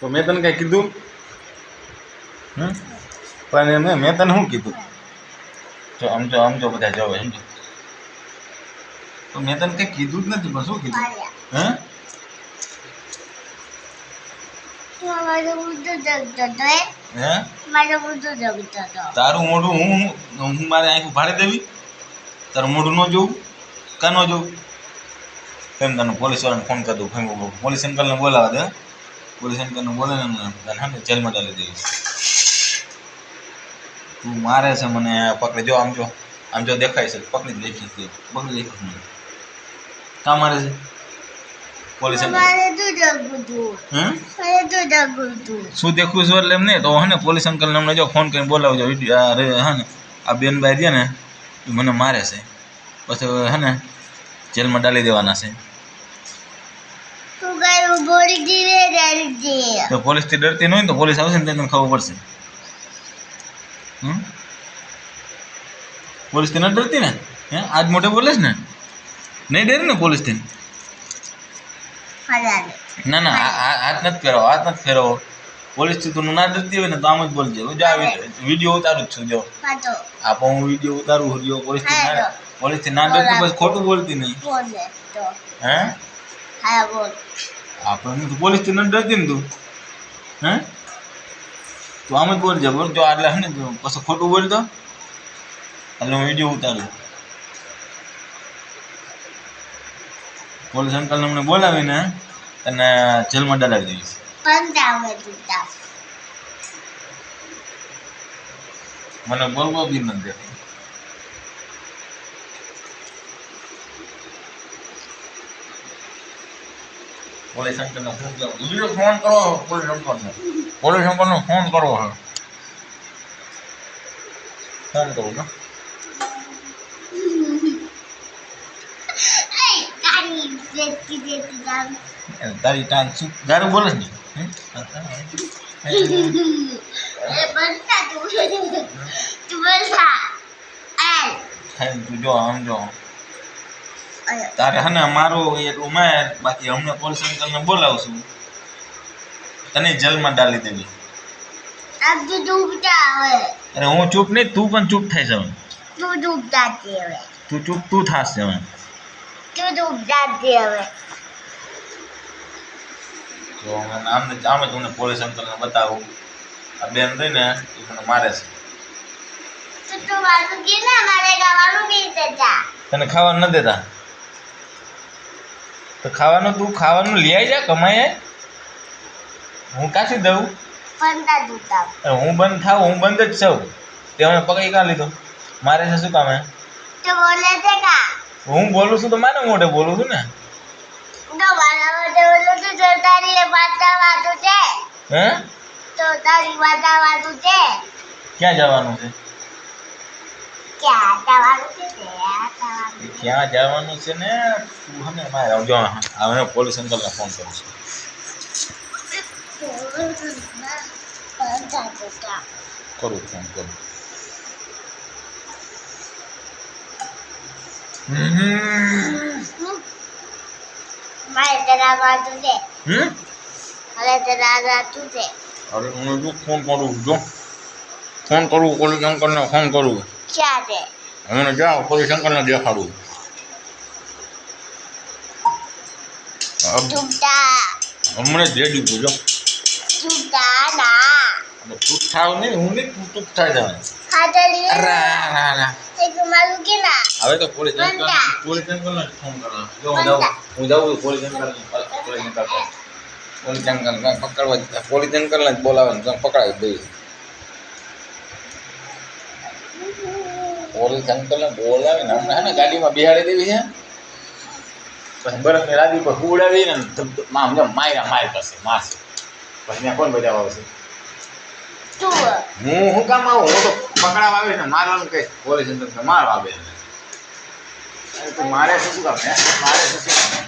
તો મેં તને કઈ કીધું? પણ મેં તને શું કીધું? જો સમજો બધા જો સમજો. તો મેં તને કઈ કીધું જ નથી, પણ શું કીધું? તારું મોઢું હું મારે આંખ ઉભાડી દેવી? તારું મોઢું ન જોવું? કાં ન જોવું? કેમ તને પોલીસ વાળાને ફોન કરી દઉં? પોલીસ અંકલને બોલાવા દે. પોલીસ અંકલને બોલાવીને તને હા ને જેલમાં ડાલી દેવી. તું મારે છે મને પકડી. જો આમ જો દેખાય છે, પકડી દેખી છે, પકડી દેખી મને. કાં મારે છે પોલીસ અંકલ? શું દેખું છું એટલે એમ નહીં તો હે ને પોલીસ અંકલને અમને જો ફોન કરીને બોલાવજો. હા ને આ બેનભાઈ છે ને એ મને મારે છે, પછી હે ને જેલમાં ડાલી દેવાના છે. તો પોલીસથી ડરતી ન હોય ને તો પોલીસ આવશે ને તને ખબર પડશે. પોલીસથી ન ડરતી ને? આજ મોટે બોલે ને? નહીં ડરી ને પોલીસથી? ના હાથ નથી ફેરવો, હાથ નથી ફેરવો. પોલીસથી તું ના ડરતી હોય ને તો આમ જ બોલજે. વિડીયો ઉતારું જ છું. જો આપો હું વિડીયો ઉતારું છું. પોલીસથી ના ડરતી પછી ખોટું બોલતી નહીં. આપણે તો પોલીસથી ન ડરતી ને તું? તું આમ જ બોલજે. બોલ જો એટલે હે ને પછી ખોટું બોલતો એટલે હું વિડીયો ઉતારું. પોલીસ અંકલને અમને બોલાવીને અને જેલમાં ડલાવી દઈશ. મને બોલવો બી નથી દેતી. પોલીસ અંકલને ફોન કરો. ફોન કરો પોલીસ અંકલને. પોલીસ અંકલને ફોન કરો હે. ફોન કરું ને તારી ટાંગ શું ગારું બોલે ને? તું જો આમ જો તારે હે ને મારું એટલું મેં બાકી અમને પોલીસ અંકલને બોલાવશું, તને જેલમાં ડાલી દેવી. અરે હું ચૂપ નહીં, તું પણ ચૂપ થઈ જાવ. તું ચૂપ તું થાશે હવે. તો આમ જ તમને પોલીસ અંકલને બતાવું. આ બેન રહી ને એ મને મારે છે. તને ખાવાનું ન દેતા તો ખાવાનું તું ખાવાનું લઈ આવી જા, કમાય. હું કાથી દઉં? હું બંધ થાવ, હું બંધ જ છું. તે મને પકડી કાં લીધો? મારે છે શું કામ? હું બોલું છું તો મારે મોઢે બોલું છું ને. ક્યાં જવાનું છે? ક્યાં જવાનું છે ને તું હે ને મારે આવજો. હવે પોલીસ અંકલને ફોન કરું છું. કરું ફોન કરું. અરે હું જો ફોન કરું. જો ફોન કરું પોલીસ અંકલને ફોન કરું. હમણાં જાઓ પોલીસ અંકલને દેખાડું. હમણાં જ રેડી પૂછો. ચૂપ થાવ નહીં, હું નહીં ચૂપ થાય જવાનું. હવે તો પોલીસ અંકલને ફોન કરવા. જો હું જાઉં પોલીસ અંકલને પકડવા. પોલીસ અંકલને જ બોલાવે ને પકડાવી દઈશ. પોલીસ અંકલને બોલાવીને અમને હે ને ગાડીમાં બિહાડી દેવી છે. પછી બરફની લાદી પર ઉડાવીને માર્યા માર કરશે, મારશે. પછી ત્યાં કોણ બજાવવા આવશે? હું શું કામ આવું? હું તો પકડાવા આવે ને મારવાનું કહીશ. પોલીસ અંકલ મારવા આવે. મારે શું કામ? મારે શું કામ?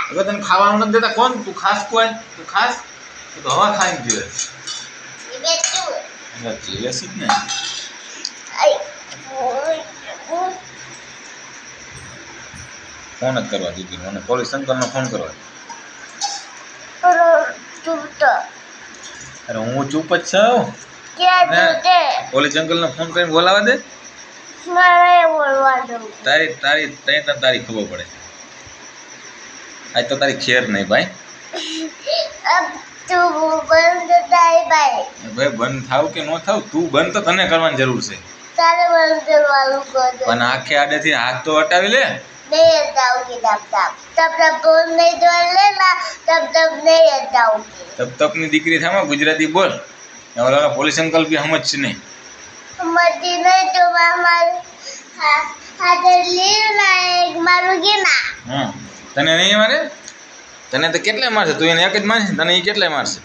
હવે તને ખાવાનું નથી દેતા કોણ? તું ખાસ કોઈ? તું ખાસ? તું તો હવા ખાઈ જોઈએ. જીવેસી જ ને. ફોન જ કરવા દીધી મને. પોલીસ અંકલને ફોન કરવા. હું ચૂપ જ છું. પોલીસ અંકલને ફોન કરીને બોલાવા દે. તારી ખબર પડે. આજ તો તારી ખેર નહીં ભાઈ. ભાઈ બંધ થાવ કે ન થાવ, તું બંધ તો તને કરવાની જરૂર છે. પણ આખે આડેથી હાથ તો હટાવી લે. તપ ની દીકરી થામાં ગુજરાતી બોલ. પોલીસ અંકલ બી સમજશે નહીં. તને નહીં મારે? તને તો કેટલાય મારશે? તું એને એક જ મારશે, તને એ કેટલાય મારશે?